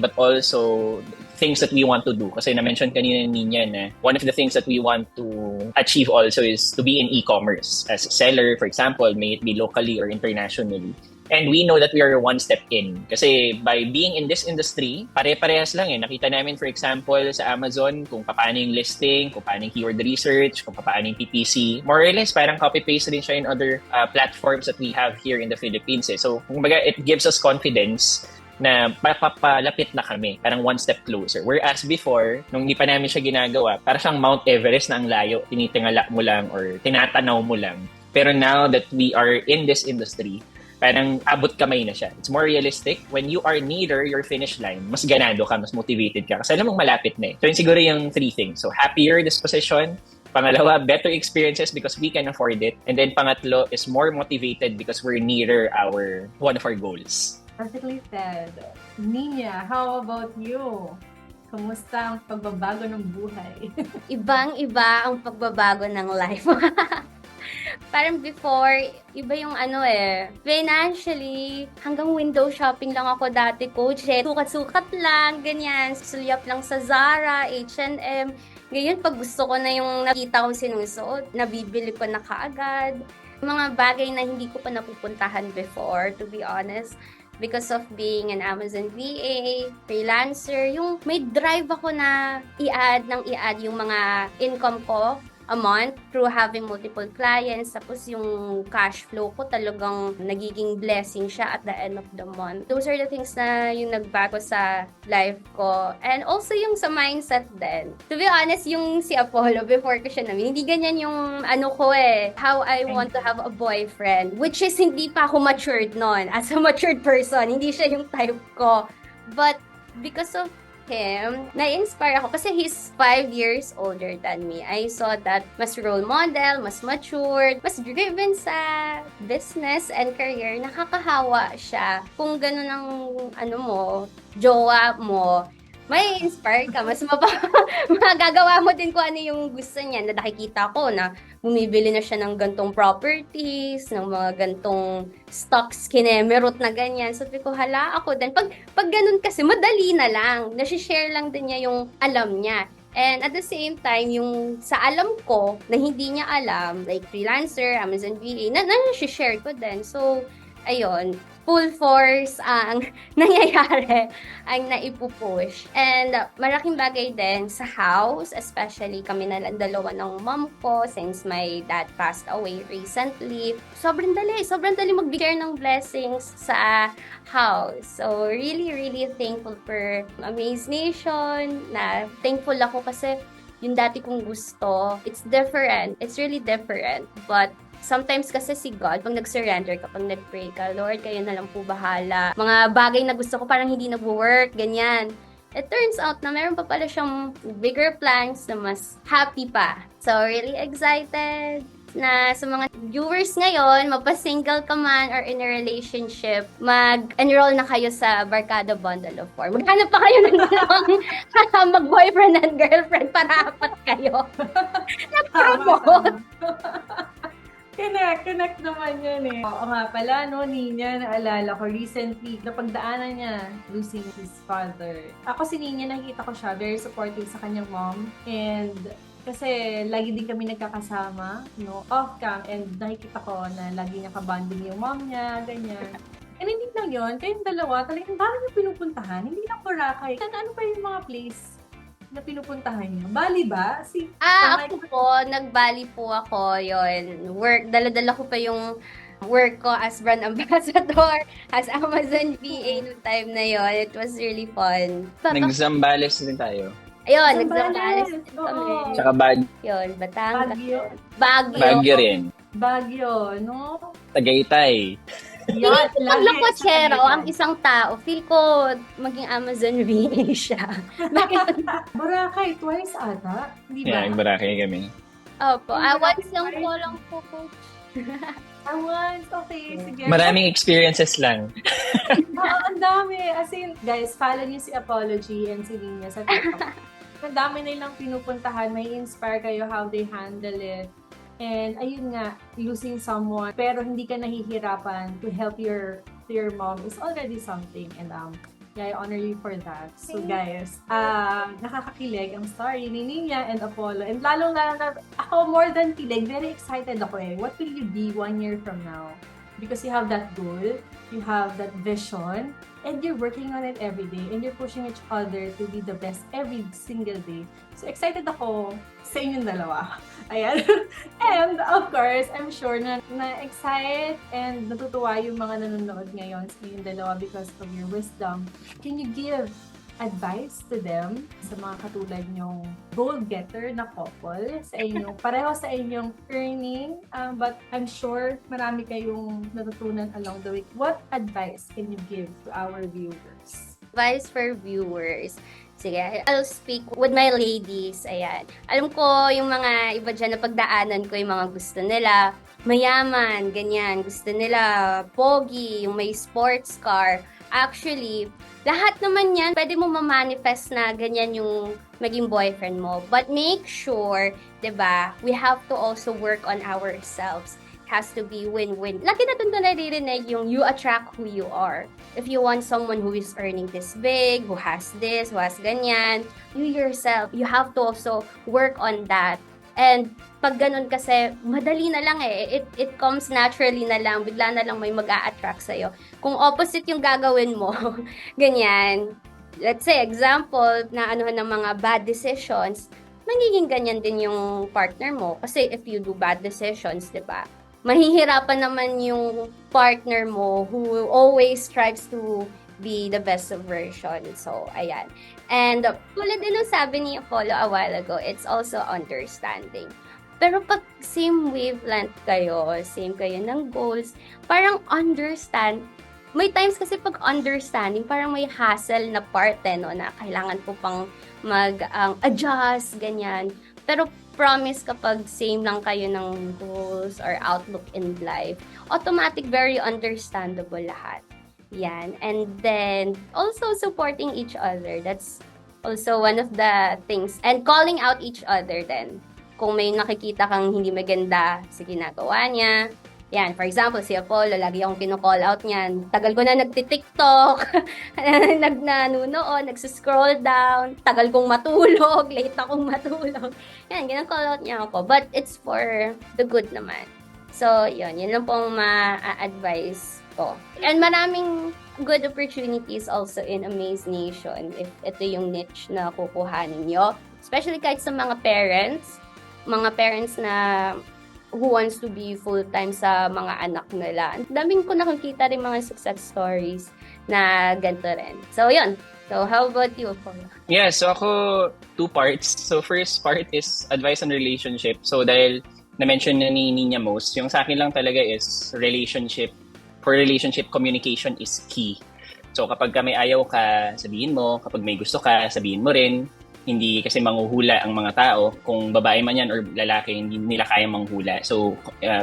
but also things that we want to do. Kasi na-mention kanina ni Niña na one of the things that we want to achieve also is to be in e-commerce. As a seller, for example, may it be locally or internationally. And we know that we are one step in. Kasi by being in this industry, pare-parehas lang eh. Nakita namin, for example, sa Amazon, kung paano yung listing, kung paano yung keyword research, kung paano yung PPC. More or less, parang copy-paste din siya in other platforms that we have here in the Philippines eh. So, kumbaga, it gives us confidence na papalapit na kami, parang one step closer. Whereas before, nung hindi pa namin siya ginagawa, parang siyang Mount Everest na ang layo, tinitingala mo lang or tinatanaw mo lang. Pero now that we are in this industry, parang abot kamay na siya. It's more realistic. When you are nearer your finish line, mas ganado ka, mas motivated ka. Kasi alam mong malapit na eh. So yun siguro yung 3 things. So happier disposition. Pangalawa, better experiences because we can afford it. And then pangatlo is more motivated because we're nearer one of our goals. Perfectly said. Niña, how about you? Kumusta ang pagbabago ng buhay? Ibang-iba ang pagbabago ng life. Parang before, iba yung financially, hanggang window shopping lang ako dati, coach. Sukat-sukat lang, ganyan. Sulyap lang sa Zara, H&M. Ngayon, pag gusto ko na yung nakita kong sinusuot, nabibili ko na kaagad. Mga bagay na hindi ko pa napupuntahan before, to be honest. Because of being an Amazon VA, freelancer, yung may drive ako na i-add yung mga income ko a month through having multiple clients. Tapos yung cash flow ko talagang nagiging blessing siya at the end of the month. Those are the things na yung nagbago sa life ko. And also yung sa mindset din. To be honest, yung si Apollo, before ko siya namin, hindi ganyan yung how I want to have a boyfriend. Which is hindi pa ako matured noon. As a matured person, hindi siya yung type ko. But because of him, na-inspire ako kasi he's 5 years older than me. I saw that mas role model, mas matured, mas driven sa business and career. Nakakahawa siya. Kung ganun ang jowa mo, may inspire ka. Mas magagawa mo din kung ano yung gusto niya. Na nakikita ko na bumibili na siya ng gantong properties, ng mga gantong stocks, kinemerot na ganyan. So, sabi ko, hala ako din. Pag ganun kasi, madali na lang. Nasi-share lang din niya yung alam niya. And at the same time, yung sa alam ko, na hindi niya alam, like freelancer, Amazon VA, nasi-share ko din. So, ayun, full force ang nangyayari, ang naipupush. And malaking bagay din sa house, especially kami na lang dalawa ng mom ko since my dad passed away recently. Sobrang dali magbigay ng blessings sa house. So, really, really thankful for Amazenation, na thankful ako kasi yung dati kong gusto, it's different. It's really different. But sometimes kasi si God, pag nag-surrender ka, pag nag-pray ka, Lord, kayo na lang po bahala. Mga bagay na gusto ko parang hindi nag-work, ganyan. It turns out na meron pa pala siyang bigger plans na mas happy pa. So, really excited na sa mga viewers ngayon, mapasingle ka man or in a relationship, mag-enroll na kayo sa Barkada Bundle of 4. Maghanap pa kayo ng dalawang mag-boyfriend and girlfriend para apat kayo. Nag-promote. Connect naman yun eh. Oo nga pala, no, Niña, naalala ko recently, napagdaanan niya losing his father. Ako si Niña, nakikita ko siya, very supportive sa kanyang mom. And kasi lagi din kami nagkakasama, no, off-cam. And nakikita ko na lagi niya kabanding yung mom niya, ganyan. And hindi lang yun, kayong dalawa, talagang dami niyo pinupuntahan. Hindi lang Boracay. Ano pa yung mga place na pinupuntahan niyo? Bali ba? Ako po, nag-Bali po ako, yon. Work, dala-dala ko pa yung work ko as brand ambassador, as Amazon VA noong time na yon. It was really fun. Nag-Zambales din tayo. Ayun, nag-Zambales din kami. Tsaka Yun, Batangas. Baguio. Baguio rin. Baguio, no? Tagaytay. Tingin ko pag lakotsero ang isang tao, feel ko maging Amazon VA siya. Boracay, twice ata. Di ba? Yeah, Boracay kami. Opo. Once lang po, coach. Once, okay. Sige. Maraming experiences lang. Ang dami. As in, guys, follow niyo si Apology and si Niña sa TikTok. Ang dami nilang pinupuntahan. May inspire kayo how they handle it. And ayun nga, losing someone, pero hindi ka nahihirapan to help your mom is already something. And yeah, I honor you for that. So guys, nakakakilig ang story ni Niña and Apollo. And lalong na ako, more than kilig, very excited ako eh. What will you be 1 year from now? Because you have that goal, you have that vision, and you're working on it every day, and you're pushing each other to be the best every single day. So excited ako sa inyong dalawa. Ayan. And of course, I'm sure na excited and natutuwa yung mga nanonood ngayon sa inyong dalawa because of your wisdom. Can you give advice to them, sa mga katulad nyong goal-getter na couple, pareho sa inyong earning, but I'm sure marami kayong natutunan along the way. What advice can you give to our viewers? Advice for viewers. Sige, I'll speak with my ladies. Ayan. Alam ko yung mga iba dyan na pagdaanan ko, yung mga gusto nila mayaman, ganyan. Gusto nila pogi, yung may sports car. Actually, lahat naman yan, pwede mo ma-manifest na ganyan yung maging boyfriend mo. But make sure, 'di ba, we have to also work on ourselves. It has to be win-win. Lagi na doon naririnig yung you attract who you are. If you want someone who is earning this big, who has this, who has ganyan, you yourself, you have to also work on that. And pag ganun kasi, madali na lang It comes naturally na lang. Bigla na lang may mag-a-attract sa'yo. Kung opposite yung gagawin mo, ganyan. Let's say, example, na anuhan ng mga bad decisions, magiging ganyan din yung partner mo. Kasi if you do bad decisions, di ba? Mahihirapan naman yung partner mo who always strives to be the best version. So, ayan. And tulad din ng sabi ni Apollo a while ago, it's also understanding. Pero pag same wavelength kayo, same kayo ng goals, parang may times kasi pag understanding, parang may hassle na part no, na kailangan po pang mag-adjust, ganyan. Pero promise kapag same lang kayo ng goals or outlook in life, automatic, very understandable lahat. Yan. And then, also supporting each other. That's also one of the things. And calling out each other then. Kung may nakikita kang hindi maganda sa ginagawa niya. Yan, for example, si Apollo, lagi akong kino-call out niyan. Tagal ko na nagti-TikTok, nagnanunood, nagsiscroll down, tagal kong matulog, late akong matulog. Yan, gina-call out niya ako. But it's for the good naman. So, yun lang pong ma-advise ko. And maraming good opportunities also in Amazenation if ito yung niche na kukuhanin nyo. Especially kahit sa mga parents na who wants to be full-time sa mga anak nila. Ang daming ko nakikita rin mga success stories na ganito rin. So, yun. So, how about you, Apollo? Yeah, so ako, 2 parts. So, first part is advice on relationship. So, dahil na-mention na ni Niña most, yung sa akin lang talaga is relationship. For relationship, communication is key. So, kapag may ayaw ka, sabihin mo. Kapag may gusto ka, sabihin mo rin. Hindi kasi manghuhula ang mga tao. Kung babae man yan or lalaki, hindi nila kaya manghula. So,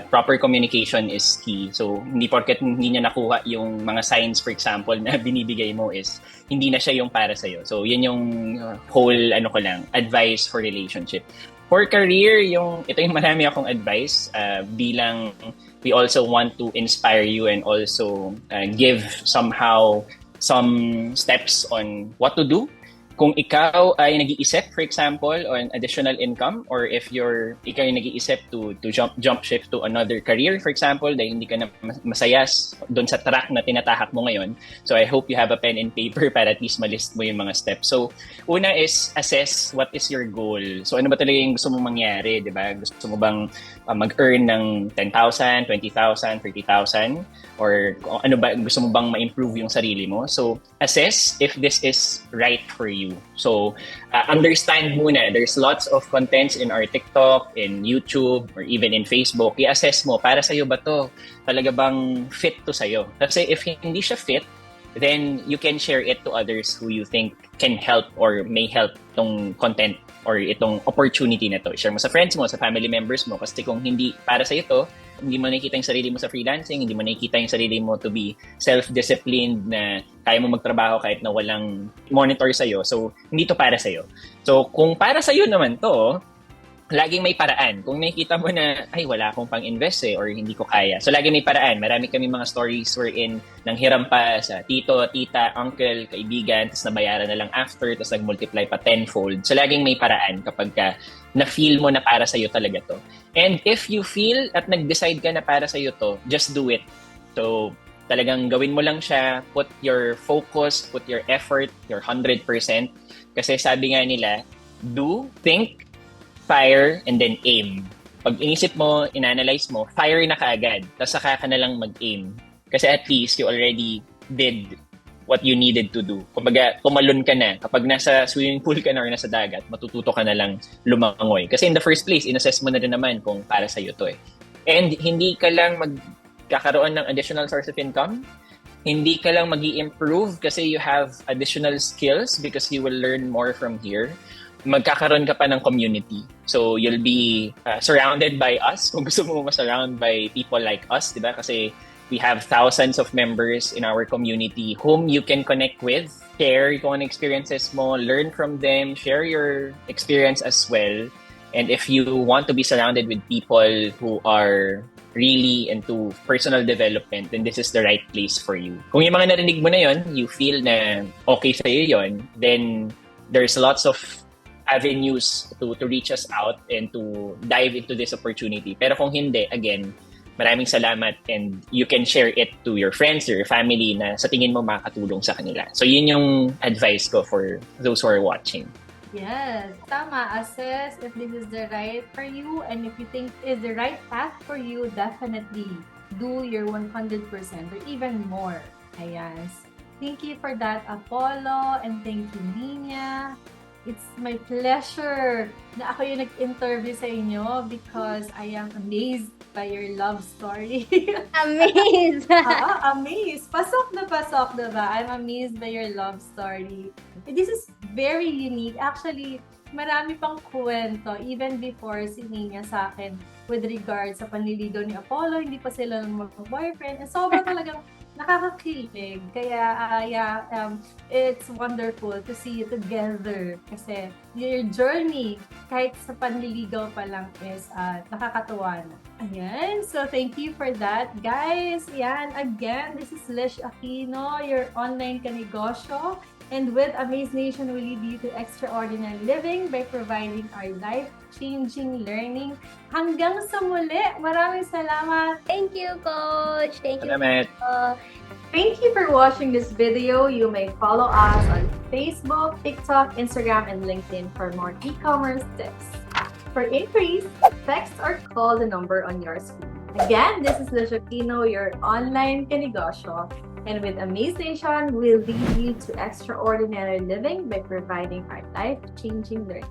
proper communication is key. So, hindi porket hindi niya nakuha yung mga signs, for example, na binibigay mo is hindi na siya yung para sa'yo. So, yun yung whole, advice for relationship. For career, ito yung marami akong advice bilang we also want to inspire you and also give somehow some steps on what to do. Kung ikaw ay nag-iisip, for example, on additional income, or if ikaw ay nag-iisip to jump shift to another career, for example, dahil hindi ka na masaya doon sa track na tinatahak mo ngayon. So I hope you have a pen and paper para at least malist mo yung mga steps. So una is assess what is your goal. So ano ba talaga yung gusto mong mangyari, di ba? Gusto mo bang mag-earn ng 10,000, 20,000, 30,000? Or ano ba, gusto mo bang ma-improve yung sarili mo? So assess if this is right for you. So, understand muna. There's lots of contents in our TikTok, in YouTube, or even in Facebook. I-assess mo, para sa'yo ba to? Talaga bang fit to sa'yo? Kasi if hindi siya fit, then you can share it to others who you think can help or may help itong content or itong opportunity na to. Share mo sa friends mo, sa family members mo. Kasi kung hindi para sa'yo to, hindi mo nakikita yung sarili mo sa freelancing, hindi mo nakikita yung sarili mo to be self-disciplined na kaya mo magtrabaho kahit na walang monitor sa'yo. So, hindi to para sa'yo. So, kung para sa'yo naman to, laging may paraan. Kung nakikita mo na, ay, wala akong pang-invest or hindi ko kaya. So, laging may paraan. Marami kami mga stories wherein nanghiram pa sa tito, tita, uncle, kaibigan, tapos nabayaran na lang after, tapos nag-multiply pa tenfold. So, laging may paraan kapag na-feel mo na para sa'yo talaga to. And if you feel at nag-decide ka na para sa'yo to, just do it. So, talagang gawin mo lang siya, put your focus, put your effort, your 100%. Kasi sabi nga nila, do, think, fire, and then aim. Pag inisip mo, inanalyze mo, fire na kaagad. Tapos saka ka na lang mag-aim. Kasi at least you already did what you needed to do. Kumbaga, tumalon ka na. Kapag nasa swimming pool ka na or nasa dagat, matututo ka na lang lumangoy. Kasi in the first place, inassess mo na rin naman kung para sa'yo to eh. And hindi ka lang magkakaroon ng additional source of income. Hindi ka lang mag-i-improve kasi you have additional skills because you will learn more from here. Magkakaroon ka pa ng community. So, you'll be surrounded by us. Kung gusto mo ma-surround by people like us, di ba? Kasi we have thousands of members in our community whom you can connect with, share kung ano experiences mo, learn from them, share your experience as well. And if you want to be surrounded with people who are really into personal development, then this is the right place for you. Kung yung mga narinig mo na yon, you feel na okay sa'yo yon, then there's lots of avenues to reach us out and to dive into this opportunity. Pero kung hindi, again, maraming salamat and you can share it to your friends or your family na sa tingin mo makakatulong sa kanila. So yun yung advice ko for those who are watching. Yes, tama. Assess if this is the right for you, and if you think is the right path for you, definitely do your 100% or even more. Ayan. Thank you for that, Apollo, and thank you, Niña. It's my pleasure na ako yung nag-interview sa inyo because I am amazed by your love story. Amazed! Amazed. Pasok na, diba? I'm amazed by your love story. This is very unique. Actually, marami pang kwento even before si Niña sa akin with regards sa panliligaw ni Apollo. Hindi pa sila mag-boyfriend. And sobrang talagang nakakakilig. Kaya, it's wonderful to see you together. Kasi your journey, kahit sa panliligaw pa lang, is nakakatuwa na. Ayan. So, thank you for that. Guys, yan. Again, this is Lish Aquino, your online kanegosyo. And with Amazenation, we lead you to extraordinary living by providing our life-changing learning. Hanggang sa muli, maraming salamat. Thank you, Coach. Thank you. Salamat. Thank you for watching this video. You may follow us on Facebook, TikTok, Instagram, and LinkedIn for more e-commerce tips. For inquiries, text or call the number on your screen. Again, this is Lish Aquino, your online kanegosyo. And with Amazenation, we'll lead you to extraordinary living by providing our life-changing learning.